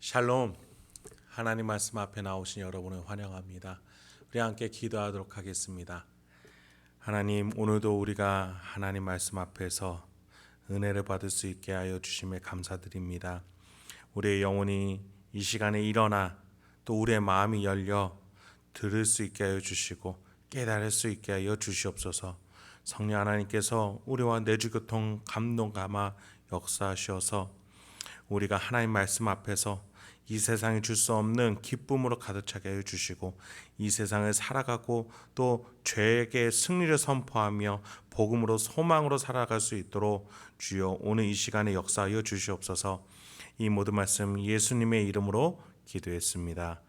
샬롬. 하나님 말씀 앞에 나오신 여러분을 환영합니다. 우리 함께 기도하도록 하겠습니다. 하나님, 오늘도 우리가 하나님 말씀 앞에서 은혜를 받을 수 있게 하여 주심에 감사드립니다. 우리의 영혼이 이 시간에 일어나 또 우리의 마음이 열려 들을 수 있게 하여 주시고 깨달을 수 있게 하여 주시옵소서. 성령 하나님께서 우리와 내주교통 감동 감화 역사하셔서 우리가 하나님 말씀 앞에서 이 세상에 줄 수 없는 기쁨으로 가득 차게 하여 주시고 이 세상을 살아가고 또 죄에게 승리를 선포하며 복음으로 소망으로 살아갈 수 있도록 주여 오늘 이 시간에 역사하여 주시옵소서. 이 모든 말씀 예수님의 이름으로 기도했습니다.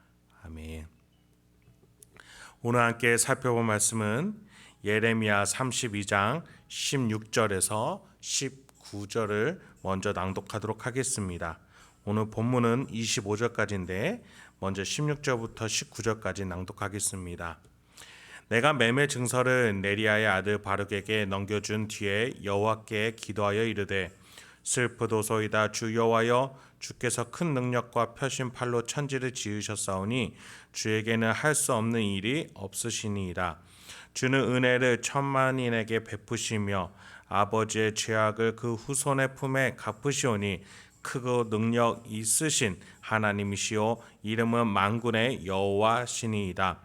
아멘. 오늘 함께 살펴볼 말씀은 예레미야 32장 16절에서 19절을 먼저 낭독하도록 하겠습니다. 오늘 본문은 25절까지인데 먼저 16절부터 19절까지 낭독하겠습니다. 내가 매매 증서를 네리야의 아들 바룩에게 넘겨준 뒤에 여호와께 기도하여 이르되 슬프도소이다 주 여호와여, 주께서 큰 능력과 펴신 팔로 천지를 지으셨사오니 주에게는 할 수 없는 일이 없으시니이다. 주는 은혜를 천만인에게 베푸시며 아버지의 죄악을 그 후손의 품에 갚으시오니 크고 능력 있으신 하나님이시오 이름은 만군의 여호와시니이다.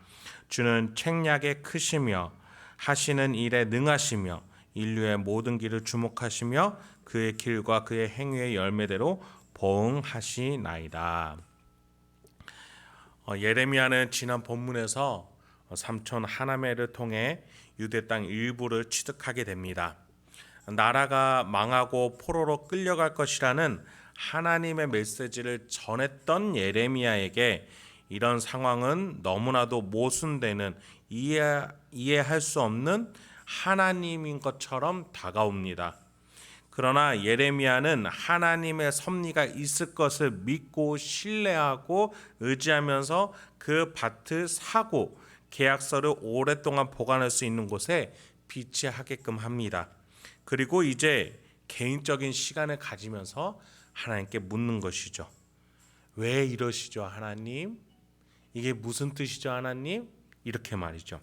주는 책략에 크시며 하시는 일에 능하시며 인류의 모든 길을 주목하시며 그의 길과 그의 행위의 열매대로 보응하시나이다. 예레미야는 지난 본문에서 삼촌 하나멜을 통해 유대 땅 일부를 취득하게 됩니다. 나라가 망하고 포로로 끌려갈 것이라는 하나님의 메시지를 전했던 예레미야에게 이런 상황은 너무나도 모순되는 이해할 수 없는 하나님인 것처럼 다가옵니다. 그러나 예레미야는 하나님의 섭리가 있을 것을 믿고 신뢰하고 의지하면서 그 밭을 사고 계약서를 오랫동안 보관할 수 있는 곳에 비치하게끔 합니다. 그리고 이제 개인적인 시간을 가지면서 하나님께 묻는 것이죠. 왜 이러시죠, 하나님? 이게 무슨 뜻이죠, 하나님? 이렇게 말이죠.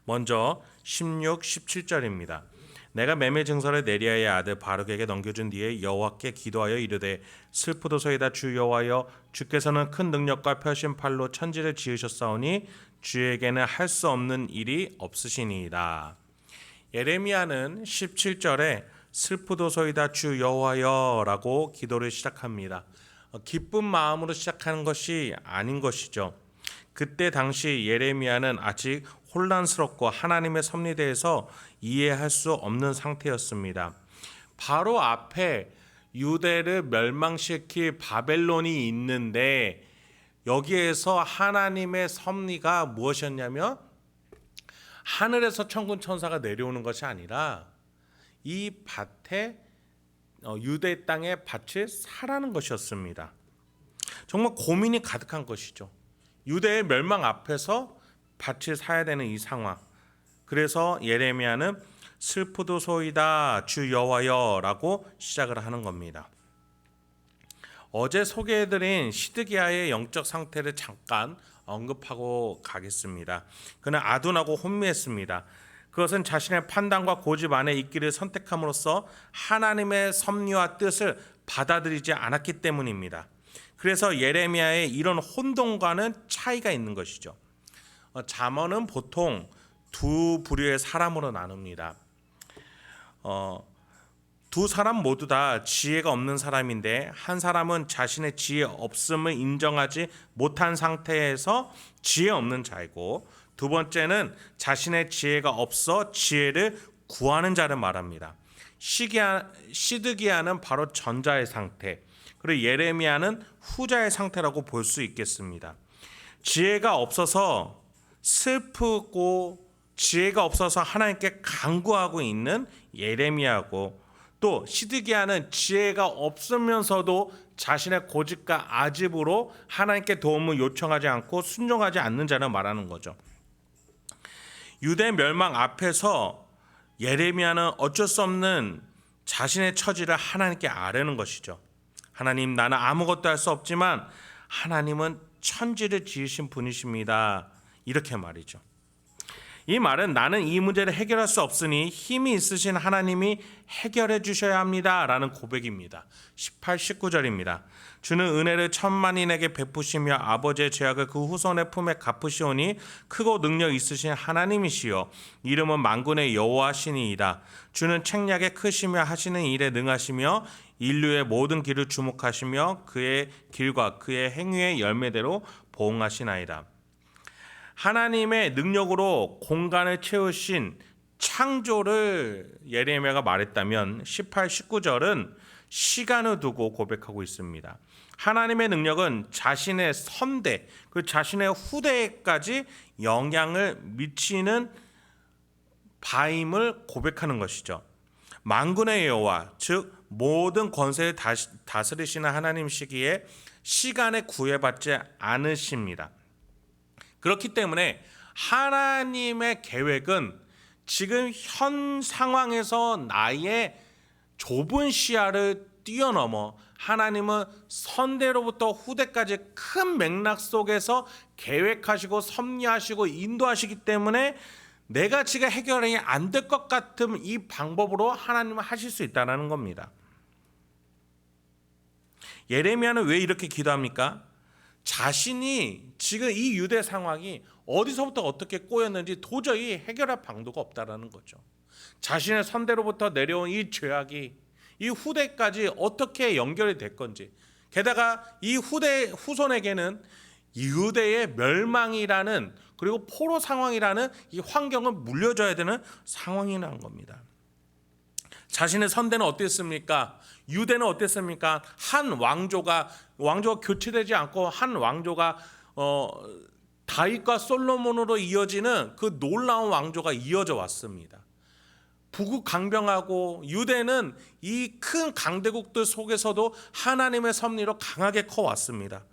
먼저 16, 17절입니다. 내가 매매 증서를 네리야의 아들 바룩에게 넘겨준 뒤에 여호와께 기도하여 이르되 슬프도소이다 주 여호와여, 주께서는 큰 능력과 펴신 팔로 천지를 지으셨사오니 주에게는 할 수 없는 일이 없으시니이다. 예레미야는 17절에 슬프도소이다 주 여호와여 라고 기도를 시작합니다. 기쁜 마음으로 시작하는 것이 아닌 것이죠. 그때 당시 예레미야는 아직 혼란스럽고 하나님의 섭리에 대해서 이해할 수 없는 상태였습니다. 바로 앞에 유대를 멸망시킬 바벨론이 있는데 여기에서 하나님의 섭리가 무엇이었냐면 하늘에서 천군 천사가 내려오는 것이 아니라 이 밭에 유대 땅의 밭을 사라는 것이었습니다. 정말 고민이 가득한 것이죠. 유대의 멸망 앞에서 밭을 사야 되는 이 상황. 그래서 예레미야는 슬프도소이다 주 여호와여 라고 시작을 하는 겁니다. 어제 소개해드린 시드기야의 영적 상태를 잠깐 언급하고 가겠습니다. 그는 아둔하고 혼미했습니다. 그것은 자신의 판단과 고집 안에 있기를 선택함으로써 하나님의 섭리와 뜻을 받아들이지 않았기 때문입니다. 그래서 예레미야의 이런 혼돈과는 차이가 있는 것이죠. 잠언은 보통 두 부류의 사람으로 나눕니다. 두 사람 모두 다 지혜가 없는 사람인데 한 사람은 자신의 지혜 없음을 인정하지 못한 상태에서 지혜 없는 자이고 두 번째는 자신의 지혜가 없어 지혜를 구하는 자를 말합니다. 시드기야는 바로 전자의 상태, 그리고 예레미야는 후자의 상태라고 볼 수 있겠습니다. 지혜가 없어서 슬프고 지혜가 없어서 하나님께 간구하고 있는 예레미야고 또 시드기야는 지혜가 없으면서도 자신의 고집과 아집으로 하나님께 도움을 요청하지 않고 순종하지 않는 자를 말하는 거죠. 유대 멸망 앞에서 예레미야는 어쩔 수 없는 자신의 처지를 하나님께 아뢰는 것이죠. 하나님, 나는 아무것도 할 수 없지만 하나님은 천지를 지으신 분이십니다. 이렇게 말이죠. 이 말은 나는 이 문제를 해결할 수 없으니 힘이 있으신 하나님이 해결해 주셔야 합니다 라는 고백입니다. 18, 19절입니다. 주는 은혜를 천만인에게 베푸시며 아버지의 죄악을 그 후손의 품에 갚으시오니 크고 능력 있으신 하나님이시요 이름은 만군의 여호와시니이다. 주는 책략에 크시며 하시는 일에 능하시며 인류의 모든 길을 주목하시며 그의 길과 그의 행위의 열매대로 보응하시나이다. 하나님의 능력으로 공간을 채우신 창조를 예레미야가 말했다면 18, 19절은 시간을 두고 고백하고 있습니다. 하나님의 능력은 자신의 선대, 그 자신의 후대까지 영향을 미치는 바임을 고백하는 것이죠. 만군의 여호와, 즉 모든 권세를 다스리시는 하나님이시기에 시간에 구애받지 않으십니다. 그렇기 때문에 하나님의 계획은 지금 현 상황에서 나의 좁은 시야를 뛰어넘어 하나님은 선대로부터 후대까지 큰 맥락 속에서 계획하시고 섭리하시고 인도하시기 때문에 내가 지금 해결이 안 될 것 같은 이 방법으로 하나님은 하실 수 있다는 겁니다. 예레미야는 왜 이렇게 기도합니까? 자신이 지금 이 유대 상황이 어디서부터 어떻게 꼬였는지 도저히 해결할 방도가 없다라는 거죠. 자신의 선대로부터 내려온 이 죄악이 이 후대까지 어떻게 연결이 될 건지, 게다가 이 후손에게는 유대의 멸망이라는, 그리고 포로 상황이라는 이 환경을 물려줘야 되는 상황이라는 겁니다. 자신의 선대는 어땠습니까? 유대는 어땠습니까? 한 왕조가 교체되지 않고 한 왕조가 다윗과 솔로몬으로 이어지는 그 놀라운 왕조가 이어져 왔습니다. 북국 강병하고 유대는 이 큰 강대국들 속에서도 하나님의 섭리로 강하게 커왔습니다.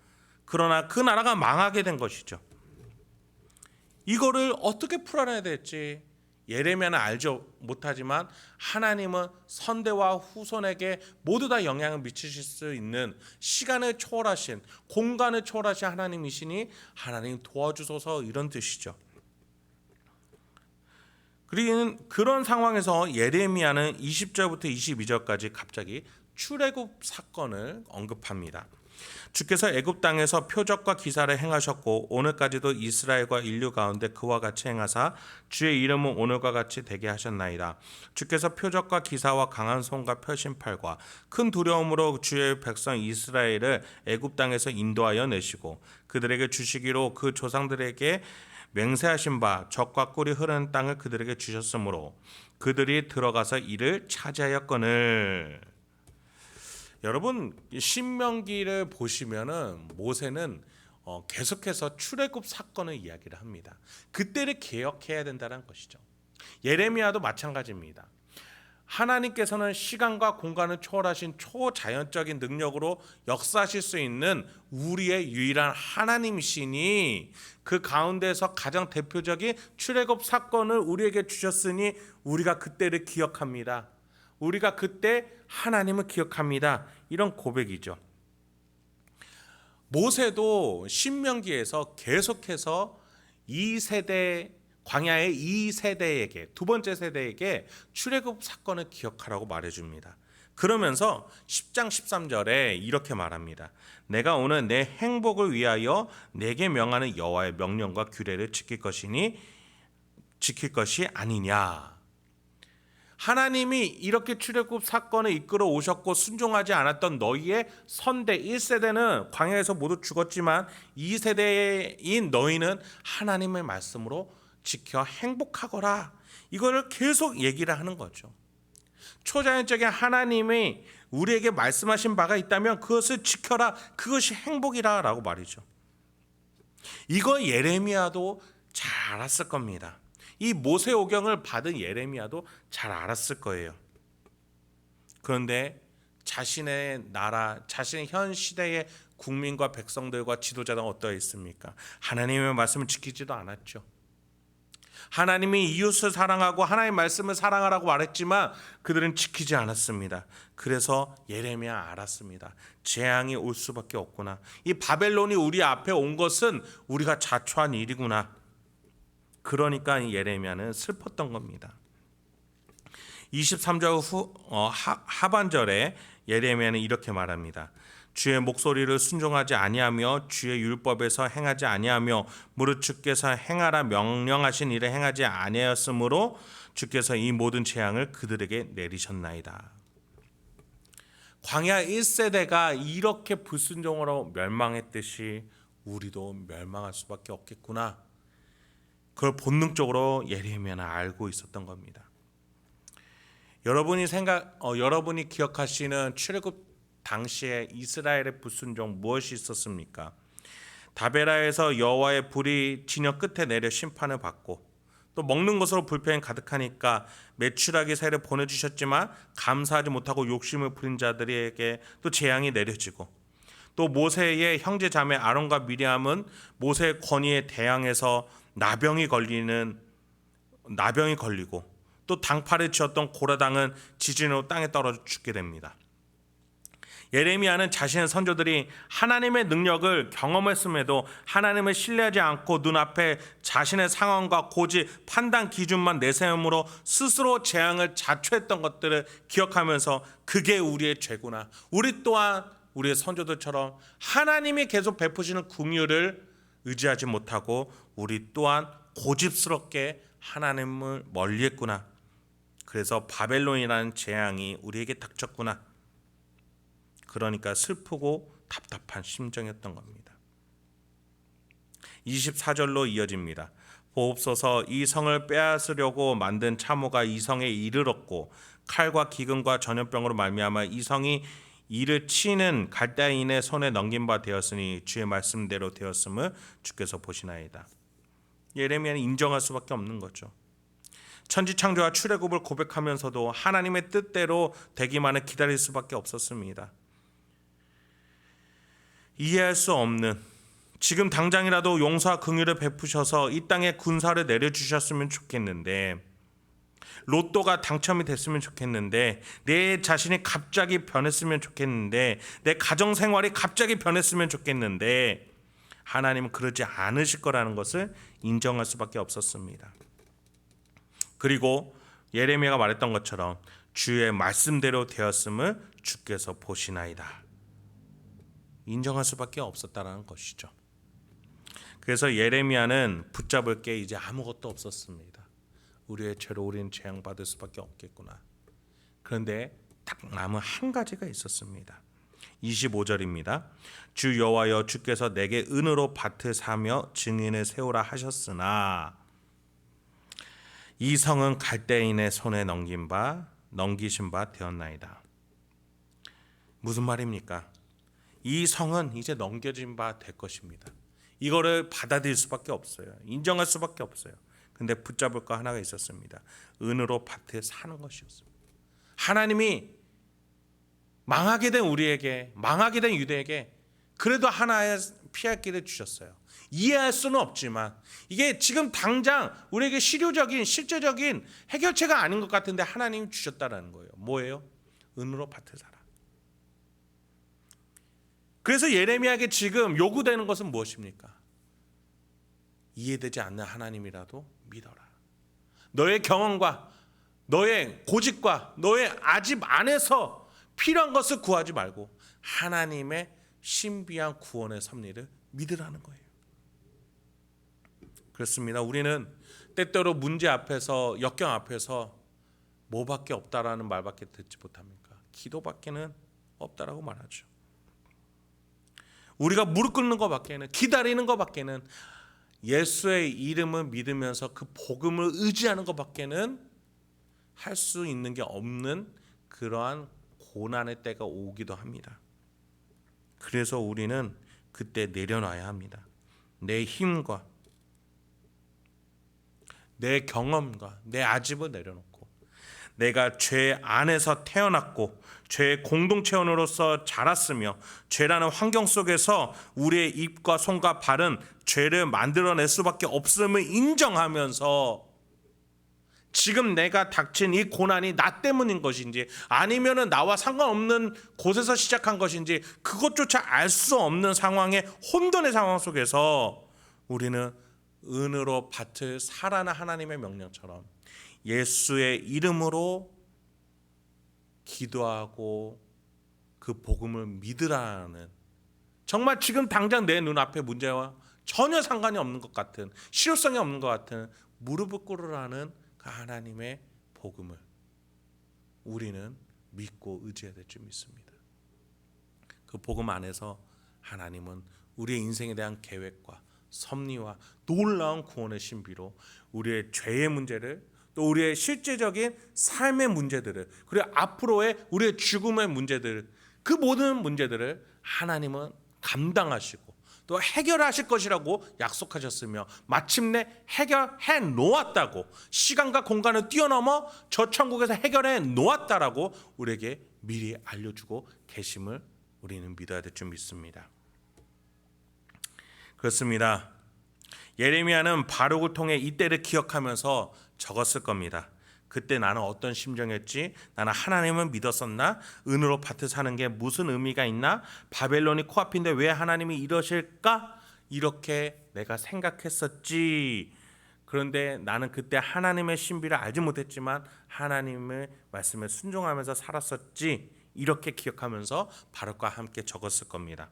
그러나 그 나라가 망하게 된 것이죠. 이거를 어떻게 풀어내야 될지 예레미야는 알죠 못하지만 하나님은 선대와 후손에게 모두 다 영향을 미치실 수 있는 시간을 초월하신, 공간을 초월하신 하나님이시니 하나님 도와주소서, 이런 뜻이죠. 그리고 그런 상황에서 예레미야는 20절부터 22절까지 갑자기 출애굽 사건을 언급합니다. 주께서 애굽 땅에서 표적과 기사를 행하셨고 오늘까지도 이스라엘과 인류 가운데 그와 같이 행하사 주의 이름은 오늘과 같이 되게 하셨나이다. 주께서 표적과 기사와 강한 손과 펴신 팔과 큰 두려움으로 주의 백성 이스라엘을 애굽 땅에서 인도하여 내시고 그들에게 주시기로 그 조상들에게 맹세하신 바 젖과 꿀이 흐르는 땅을 그들에게 주셨으므로 그들이 들어가서 이를 차지하였거늘. 여러분, 신명기를 보시면은 모세는 계속해서 출애굽 사건을 이야기를 합니다. 그때를 기억해야 된다는 것이죠. 예레미야도 마찬가지입니다. 하나님께서는 시간과 공간을 초월하신 초자연적인 능력으로 역사하실 수 있는 우리의 유일한 하나님이시니 그 가운데서 가장 대표적인 출애굽 사건을 우리에게 주셨으니 우리가 그때를 기억합니다. 우리가 그때 하나님을 기억합니다. 이런 고백이죠. 모세도 신명기에서 계속해서 이 세대, 광야의 이 세대에게, 두 번째 세대에게 출애굽 사건을 기억하라고 말해줍니다. 그러면서 10장 13절에 이렇게 말합니다. 내가 오늘 내 행복을 위하여 내게 명하는 여호와의 명령과 규례를 지킬 것이 아니냐. 하나님이 이렇게 출애굽 사건을 이끌어 오셨고 순종하지 않았던 너희의 선대 1세대는 광야에서 모두 죽었지만 2세대인 너희는 하나님의 말씀으로 지켜 행복하거라. 이거를 계속 얘기를 하는 거죠. 초자연적인 하나님이 우리에게 말씀하신 바가 있다면 그것을 지켜라. 그것이 행복이라 라고 말이죠. 이거 예레미야도 잘 알았을 겁니다. 이 모세오경을 받은 예레미야도 잘 알았을 거예요. 그런데 자신의 나라, 자신의 현 시대의 국민과 백성들과 지도자는 어떠했습니까? 하나님의 말씀을 지키지도 않았죠. 하나님이 이웃을 사랑하고 하나님의 말씀을 사랑하라고 말했지만 그들은 지키지 않았습니다. 그래서 예레미야 알았습니다. 재앙이 올 수밖에 없구나. 이 바벨론이 우리 앞에 온 것은 우리가 자초한 일이구나. 그러니까 이 예레미야는 슬펐던 겁니다. 23절 하반절에 예레미야는 이렇게 말합니다. 주의 목소리를 순종하지 아니하며 주의 율법에서 행하지 아니하며 무릇 주께서 행하라 명령하신 일에 행하지 아니하였으므로 주께서 이 모든 재앙을 그들에게 내리셨나이다. 광야 1세대가 이렇게 불순종으로 멸망했듯이 우리도 멸망할 수밖에 없겠구나. 그걸 본능적으로 예레미야는 알고 있었던 겁니다. 여러분이 기억하시는 출애굽 당시에 이스라엘의 불순종 무엇이 있었습니까? 다베라에서 여호와의 불이 진영 끝에 내려 심판을 받고 또 먹는 것으로 불평이 가득하니까 메추라기 새를 보내주셨지만 감사하지 못하고 욕심을 부린 자들에게 또 재앙이 내려지고 또 모세의 형제 자매 아론과 미리암은 모세의 권위에 대항해서 나병이 걸리고 또 당파를 지었던 고라당은 지진으로 땅에 떨어져 죽게 됩니다. 예레미야는 자신의 선조들이 하나님의 능력을 경험했음에도 하나님을 신뢰하지 않고 눈앞에 자신의 상황과 고집, 판단 기준만 내세움으로 스스로 재앙을 자초했던 것들을 기억하면서 그게 우리의 죄구나. 우리 또한 우리의 선조들처럼 하나님이 계속 베푸시는 긍휼을 의지하지 못하고 우리 또한 고집스럽게 하나님을 멀리했구나. 그래서 바벨론이라는 재앙이 우리에게 닥쳤구나. 그러니까 슬프고 답답한 심정이었던 겁니다. 24절로 이어집니다. 보옵소서 이 성을 빼앗으려고 만든 참호가 이 성에 이르렀고 칼과 기근과 전염병으로 말미암아 이 성이 이를 치는 갈대인의 손에 넘긴 바 되었으니 주의 말씀대로 되었음을 주께서 보시나이다. 예레미야는 인정할 수밖에 없는 거죠. 천지창조와 출애굽을 고백하면서도 하나님의 뜻대로 되기만을 기다릴 수밖에 없었습니다. 이해할 수 없는 지금 당장이라도 용서와 긍휼을 베푸셔서 이 땅에 군사를 내려주셨으면 좋겠는데 로또가 당첨이 됐으면 좋겠는데 내 자신이 갑자기 변했으면 좋겠는데 내 가정생활이 갑자기 변했으면 좋겠는데 하나님은 그러지 않으실 거라는 것을 인정할 수밖에 없었습니다. 그리고 예레미야가 말했던 것처럼 주의 말씀대로 되었음을 주께서 보시나이다. 인정할 수밖에 없었다는 것이죠. 그래서 예레미야는 붙잡을 게 이제 아무것도 없었습니다. 우리의 죄로 우리는 재앙받을 수밖에 없겠구나. 그런데 딱 남은 한 가지가 있었습니다. 25절입니다. 주 여호와여 주께서 내게 은으로 밭을 사며 증인을 세우라 하셨으나 이 성은 갈대인의 손에 넘기신 바 되었나이다. 무슨 말입니까? 이 성은 이제 넘겨진 바 될 것입니다. 이거를 받아들일 수밖에 없어요. 인정할 수밖에 없어요. 근데 붙잡을 거 하나가 있었습니다. 은으로 밭을 사는 것이었습니다. 하나님이 망하게 된 우리에게, 망하게 된 유대에게 그래도 하나의 피할 길을 주셨어요. 이해할 수는 없지만 이게 지금 당장 우리에게 실효적인 실제적인 해결책가 아닌 것 같은데 하나님이 주셨다라는 거예요. 뭐예요? 은으로 밭을 사라. 그래서 예레미야에게 지금 요구되는 것은 무엇입니까? 이해되지 않는 하나님이라도 믿어라. 너의 경험과 너의 고집과 너의 아집 안에서 필요한 것을 구하지 말고 하나님의 신비한 구원의 섭리를 믿으라는 거예요. 그렇습니다. 우리는 때때로 문제 앞에서 역경 앞에서 뭐밖에 없다라는 말밖에 듣지 못합니까? 기도밖에는 없다라고 말하죠. 우리가 무릎 꿇는 것밖에는 기다리는 것밖에는 예수의 이름을 믿으면서 그 복음을 의지하는 것밖에는 할 수 있는 게 없는 그러한 고난의 때가 오기도 합니다. 그래서 우리는 그때 내려놔야 합니다. 내 힘과 내 경험과 내 아집을 내려놓고 내가 죄 안에서 태어났고 죄의 공동체원으로서 자랐으며 죄라는 환경 속에서 우리의 입과 손과 발은 죄를 만들어낼 수밖에 없음을 인정하면서 지금 내가 닥친 이 고난이 나 때문인 것인지 아니면은 나와 상관없는 곳에서 시작한 것인지 그것조차 알 수 없는 상황의 혼돈의 상황 속에서 우리는 은으로 밭을 사라는 하나님의 명령처럼 예수의 이름으로 기도하고 그 복음을 믿으라는, 정말 지금 당장 내 눈앞의 문제와 전혀 상관이 없는 것 같은, 실효성이 없는 것 같은 무릎을 꿇으라는 그 하나님의 복음을 우리는 믿고 의지해야 될 줄 믿습니다. 그 복음 안에서 하나님은 우리의 인생에 대한 계획과 섭리와 놀라운 구원의 신비로 우리의 죄의 문제를, 또 우리의 실제적인 삶의 문제들을, 그리고 앞으로의 우리의 죽음의 문제들, 그 모든 문제들을 하나님은 감당하시고 또 해결하실 것이라고 약속하셨으며 마침내 해결해 놓았다고, 시간과 공간을 뛰어넘어 저 천국에서 해결해 놓았다라고 우리에게 미리 알려주고 계심을 우리는 믿어야 될 줄 믿습니다. 그렇습니다. 예레미야는 바룩을 통해 이때를 기억하면서 적었을 겁니다. 그때 나는 어떤 심정이었지? 나는 하나님을 믿었었나? 은으로 밭을 사는 게 무슨 의미가 있나? 바벨론이 코앞인데 왜 하나님이 이러실까? 이렇게 내가 생각했었지. 그런데 나는 그때 하나님의 신비를 알지 못했지만 하나님의 말씀에 순종하면서 살았었지. 이렇게 기억하면서 바룩과 함께 적었을 겁니다.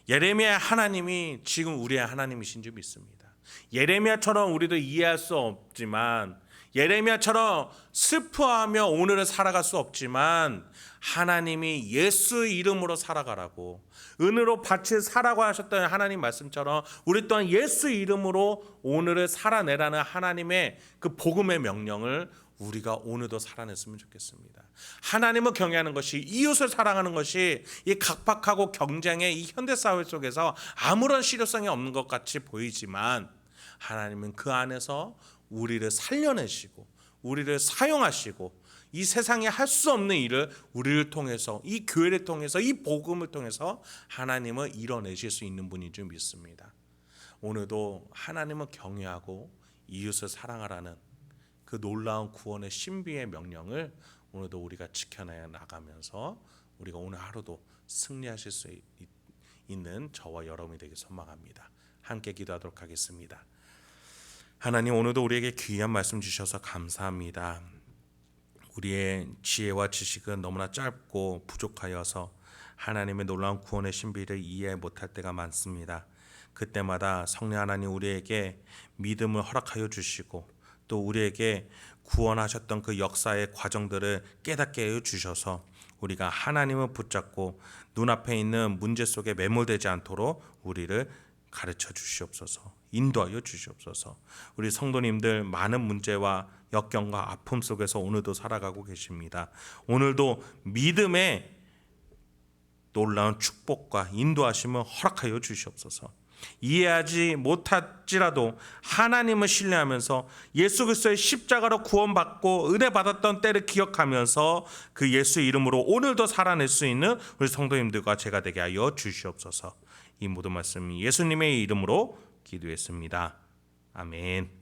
예레미야 하나님이 지금 우리의 하나님이신 줄 믿습니다. 예레미야처럼 우리도 이해할 수 없지만, 예레미야처럼 슬퍼하며 오늘을 살아갈 수 없지만 하나님이 예수 이름으로 살아가라고, 은으로 밭을 사라고 하셨던 하나님 말씀처럼 우리 또한 예수 이름으로 오늘을 살아내라는 하나님의 그 복음의 명령을 우리가 오늘도 살아냈으면 좋겠습니다. 하나님을 경외하는 것이, 이웃을 사랑하는 것이 이 각박하고 경쟁의 이 현대사회 속에서 아무런 실효성이 없는 것 같이 보이지만 하나님은 그 안에서 우리를 살려내시고 우리를 사용하시고 이 세상에 할 수 없는 일을 우리를 통해서, 이 교회를 통해서, 이 복음을 통해서 하나님을 이뤄내실 수 있는 분인 줄 믿습니다. 오늘도 하나님을 경외하고 이웃을 사랑하라는 그 놀라운 구원의 신비의 명령을 오늘도 우리가 지켜내 나가면서 우리가 오늘 하루도 승리하실 수 있는 저와 여러분이 되길 소망합니다. 함께 기도하도록 하겠습니다. 하나님, 오늘도 우리에게 귀한 말씀 주셔서 감사합니다. 우리의 지혜와 지식은 너무나 짧고 부족하여서 하나님의 놀라운 구원의 신비를 이해 못할 때가 많습니다. 그때마다 성령 하나님 우리에게 믿음을 허락하여 주시고 또 우리에게 구원하셨던 그 역사의 과정들을 깨닫게 해 주셔서 우리가 하나님을 붙잡고 눈앞에 있는 문제 속에 매몰되지 않도록 우리를 가르쳐 주시옵소서, 인도하여 주시옵소서. 우리 성도님들 많은 문제와 역경과 아픔 속에서 오늘도 살아가고 계십니다. 오늘도 믿음의 놀라운 축복과 인도하심을 허락하여 주시옵소서. 이해하지 못할지라도 하나님을 신뢰하면서 예수 그리스도의 십자가로 구원받고 은혜 받았던 때를 기억하면서 그 예수 이름으로 오늘도 살아낼 수 있는 우리 성도님들과 제가 되게 하여 주시옵소서. 이 모든 말씀 예수님의 이름으로 기도했습니다. 아멘.